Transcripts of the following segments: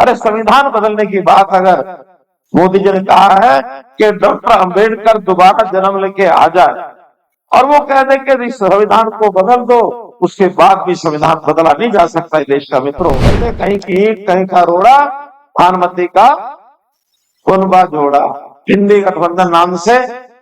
अरे संविधान बदलने की बात अगर मोदी जी ने कहा है कि डॉक्टर अंबेडकर दोबारा जन्म लेके आ जाए और वो कह दे कि इस संविधान को बदल दो, उसके बाद भी संविधान बदला नहीं जा सकता है देश का मित्रों। कहते कहीं की ईंट कहीं का रोड़ा, भानुमति का कुनबा जोड़ा। इंडी गठबंधन नाम से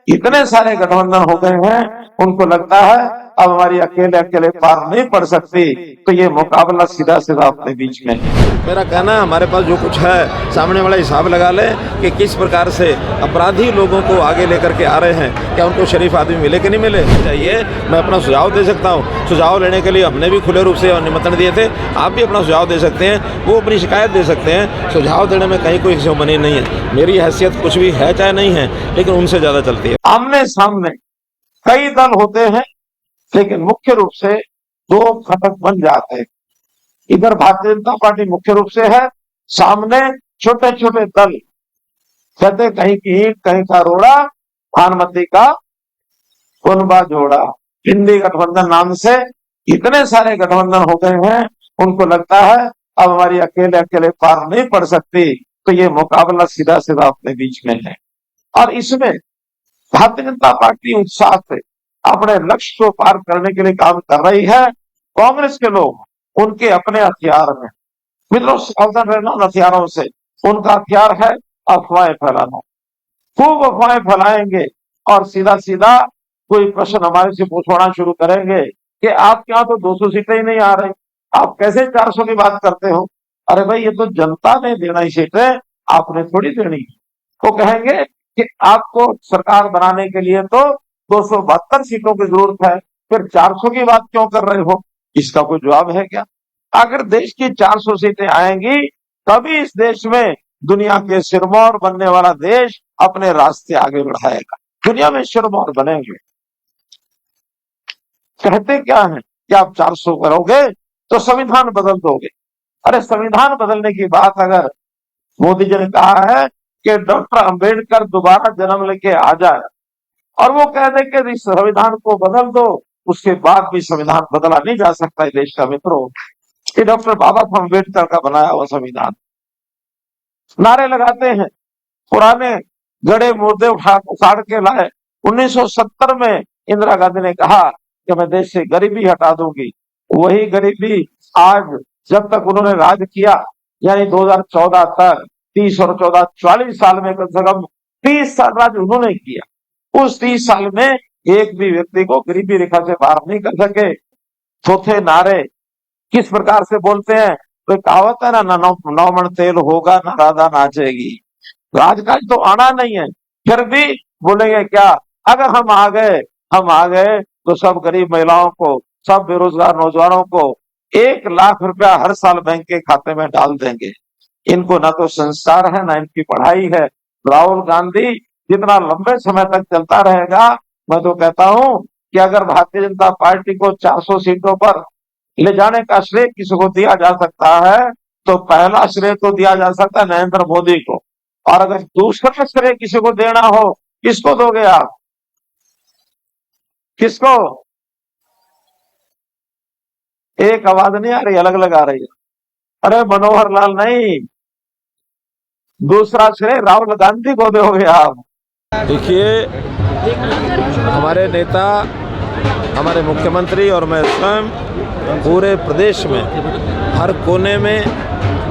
इतने सारे गठबंधन हो गए हैं, उनको लगता है अब हमारी अकेले अकेले पार नहीं पड़ सकती, तो ये मुकाबला सीधा सीधा अपने बीच में है। मेरा कहना है हमारे पास जो कुछ है सामने वाला हिसाब लगा ले कि किस प्रकार से अपराधी लोगों को आगे लेकर के आ रहे हैं, क्या उनको शरीफ आदमी मिले कि नहीं मिले चाहिए। मैं अपना सुझाव दे सकता हूँ, सुझाव लेने के लिए हमने भी खुले रूप से निमंत्रण दिए थे, आप भी अपना सुझाव दे सकते हैं, वो अपनी शिकायत दे सकते हैं। सुझाव देने में कहीं कोई बनी नहीं है, मेरी हैसियत कुछ भी है चाहे नहीं है, लेकिन उनसे ज़्यादा चलती है। आमने सामने कई दल होते हैं, लेकिन मुख्य रूप से दो घटक बन जाते हैं। इधर भारतीय जनता पार्टी मुख्य रूप से है, सामने छोटे छोटे दल, कहते कहीं की ईंट कहीं का रोड़ा, भानुमति का कुनबा जोड़ा। इंडी गठबंधन नाम से इतने सारे गठबंधन हो गए हैं, उनको लगता है अब हमारी अकेले अकेले पार नहीं पड़ सकती, तो ये मुकाबला सीधा सीधा अपने बीच में है। और इसमें भारतीय जनता पार्टी उत्साह से अपने लक्ष्य को पार करने के लिए काम कर रही है। कांग्रेस के लोग उनके अपने हथियार में, मित्रों सावधान रहना हथियारों से। उनका हथियार है अफवाहें फैलाना, खूब अफवाहें फैलाएंगे और सीधा सीधा कोई प्रश्न हमारे से पूछवाना शुरू करेंगे कि आपके यहाँ तो 200 सीटें ही नहीं आ रही, आप कैसे 400 की बात करते हो। अरे भाई ये तो जनता ने देना ही सीटें, आपने थोड़ी देनी। तो कहेंगे कि आपको सरकार बनाने के लिए तो 272 सीटों की जरूरत है, फिर 400 की बात क्यों कर रहे हो। इसका कोई जवाब है क्या। अगर देश की 400 सीटें आएंगी तभी इस देश में दुनिया के सिरमौर बनने वाला देश अपने रास्ते आगे बढ़ाएगा, दुनिया में सिरमौर बनेंगे। कहते क्या है कि आप 400 करोगे तो संविधान बदल दोगे। अरे संविधान बदलने की बात अगर मोदी जी ने कहा है कि डॉक्टर अंबेडकर दोबारा जन्म लेके आ जाए और वो कह दे कि इस संविधान को बदल दो, उसके बाद भी संविधान बदला नहीं जा सकता है देश का मित्रों। ये डॉक्टर बाबा साहब अम्बेडकर का बनाया हुआ संविधान। नारे लगाते हैं, पुराने गड़े मुर्दे उखाड़ के लाए। 1970 में इंदिरा गांधी ने कहा कि मैं देश से गरीबी हटा दूंगी। वही गरीबी आज जब तक उन्होंने राज किया, यानी 2014 तक 30 और 14 40 साल में कम से कम 30 साल राज उन्होंने किया। उस 30 साल में एक भी व्यक्ति को गरीबी रेखा से बाहर नहीं कर सके। चौथे नारे किस प्रकार से बोलते हैं, कोई कहावत है ना, नौ मन तेल होगा ना राधा नाचेगी। राजकाज तो आना नहीं है, फिर भी बोलेंगे क्या, अगर हम आ गए तो सब गरीब महिलाओं को, सब बेरोजगार नौजवानों को 1 लाख रुपया हर साल बैंक के खाते में डाल देंगे। इनको ना तो संस्कार है ना इनकी पढ़ाई है। राहुल गांधी जितना लंबे समय तक चलता रहेगा, मैं तो कहता हूं कि अगर भारतीय जनता पार्टी को 400 सीटों पर ले जाने का श्रेय किसी को दिया जा सकता है, तो पहला श्रेय तो दिया जा सकता है नरेंद्र मोदी को। और अगर दूसरा श्रेय किसी को देना हो, किसको दोगे आप, किसको। एक आवाज नहीं आ रही, अलग अलग आ रही है। अरे मनोहर लाल नहीं, दूसरा श्रेय राहुल गांधी को दोगे आप। देखिए, हमारे नेता, हमारे मुख्यमंत्री और मैं स्वयं पूरे प्रदेश में हर कोने में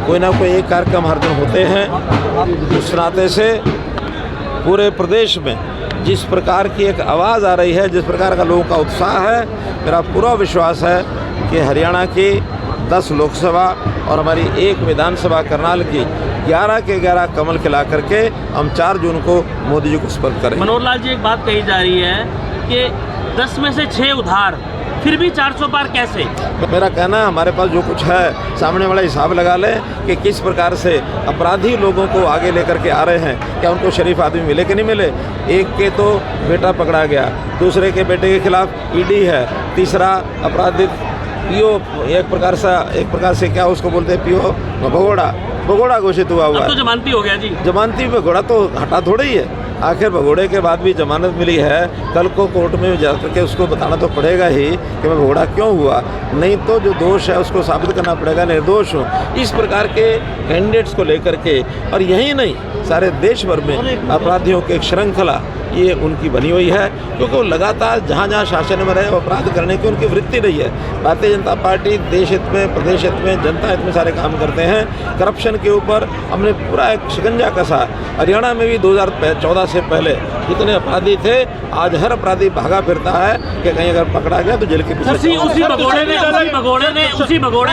कोई ना कोई एक कार्यक्रम हर दिन होते हैं। उस नाते से पूरे प्रदेश में जिस प्रकार की एक आवाज़ आ रही है, जिस प्रकार का लोगों का उत्साह है, मेरा पूरा विश्वास है कि हरियाणा की 10 लोकसभा और हमारी 1 विधानसभा करनाल की 11 के 11 कमल खिला करके हम 4 जून को मोदी जी को स्पर्श करेंगे। मनोहर लाल जी, एक बात कही जा रही है कि 10 में से 6 उधार, फिर भी 400 पार कैसे। मेरा कहना है हमारे पास जो कुछ है सामने वाला हिसाब लगा ले कि किस प्रकार से अपराधी लोगों को आगे लेकर के आ रहे हैं, क्या उनको शरीफ आदमी मिले कि नहीं मिले। एक के तो बेटा पकड़ा गया, दूसरे के बेटे के खिलाफ ईडी है, तीसरा अपराधित पीओ, एक प्रकार से क्या उसको बोलते हैं, पीओ भगोड़ा घोषित हुआ है। तो जमानती हो गया जी। जमानती में घोड़ा तो हटा थोड़ा ही है, आखिर भगोड़े के बाद भी जमानत मिली है, कल को कोर्ट में जा करके उसको बताना तो पड़ेगा ही कि मैं भगोड़ा क्यों हुआ, नहीं तो जो दोष है उसको साबित करना पड़ेगा निर्दोष हूँ। इस प्रकार के कैंडिडेट्स को लेकर के, और यही नहीं सारे देश भर में अपराधियों की एक श्रृंखला ये उनकी बनी हुई है, क्योंकि वो लगातार जहाँ जहाँ शासन में रहे अपराध करने की उनकी वृत्ति रही है। भारतीय जनता पार्टी देश हित में, प्रदेश हित में, जनता हित में सारे काम करते हैं। करप्शन के ऊपर हमने पूरा एक शिकंजा कसा। हरियाणा में भी 2014 से पहले जितने अपराधी थे, आज हर अपराधी भागा फिरता है कि कहीं अगर पकड़ा गया तो जेल के पीछे। उसी भगोड़े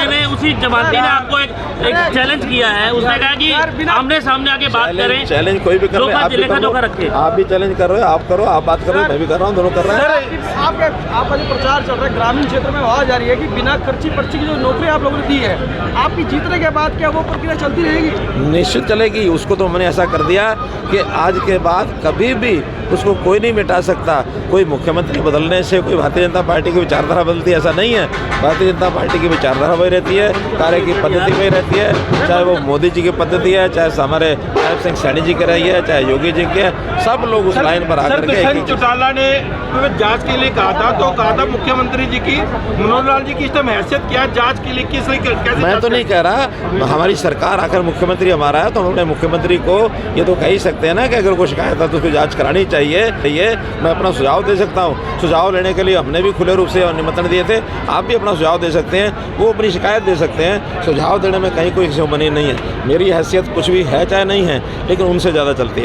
ने उसी जमाती ने आपको एक चैलेंज किया है। उसने कहा कि आमने सामने आके बात करें। चैलेंज कोई भी कर रहे हैं, आप भी चैलेंज कर रहे हो, आप करो, आप बात कर रहे हो, मैं भी कर रहा हूँ, दोनों कर रहे हैं। आपका जो प्रचार चल रहा है ग्रामीण क्षेत्र में आवाज आ रही है कि बिना खर्ची पर्ची की जो नौकरी आप लोगों ने दी है, आपकी जीतने के बाद क्या वो प्रक्रिया चलती रहेगी? निश्चित चलेगी। उसको तो मैंने ऐसा कर दिया कि आज के बाद कभी भी उसको कोई नहीं मिटा सकता। कोई मुख्यमंत्री बदलने से कोई भारतीय जनता पार्टी की विचारधारा बदलती है, ऐसा नहीं है। भारतीय जनता पार्टी की विचारधारा वही रहती है, कार्य की पद्धति वही रहती है, चाहे वो मोदी जी की पद्धति है, चाहे हमारे साहेब सिंह सैनी जी की रही है, चाहे योगी जी की है, सब लोग उस लाइन पर आकर के। चौटाला ने जांच के लिए कहा था, तो कहा था मुख्यमंत्री जी की, मनोहर लाल जी की इस टाइम हैसियत क्या जांच के लिए, किस कैसे? मैं तो नहीं कह रहा, हमारी सरकार आकर मुख्यमंत्री हमारा है तो हम अपने मुख्यमंत्री को ये तो कह ही सकते हैं ना कि अगर कोई शिकायत है तो उसकी जांच करानी चाहिए। ये मैं अपना सुझाव दे सकता हूँ। सुझाव लेने के लिए हमने भी खुले रूप से निमंत्रण दिए थे, आप भी अपना सुझाव दे सकते हैं, वो अपनी शिकायत दे सकते हैं। सुझाव देने में कहीं कोई किसी को मनी नहीं है। मेरी हैसियत कुछ भी है चाहे नहीं है, लेकिन उनसे ज़्यादा चलती है।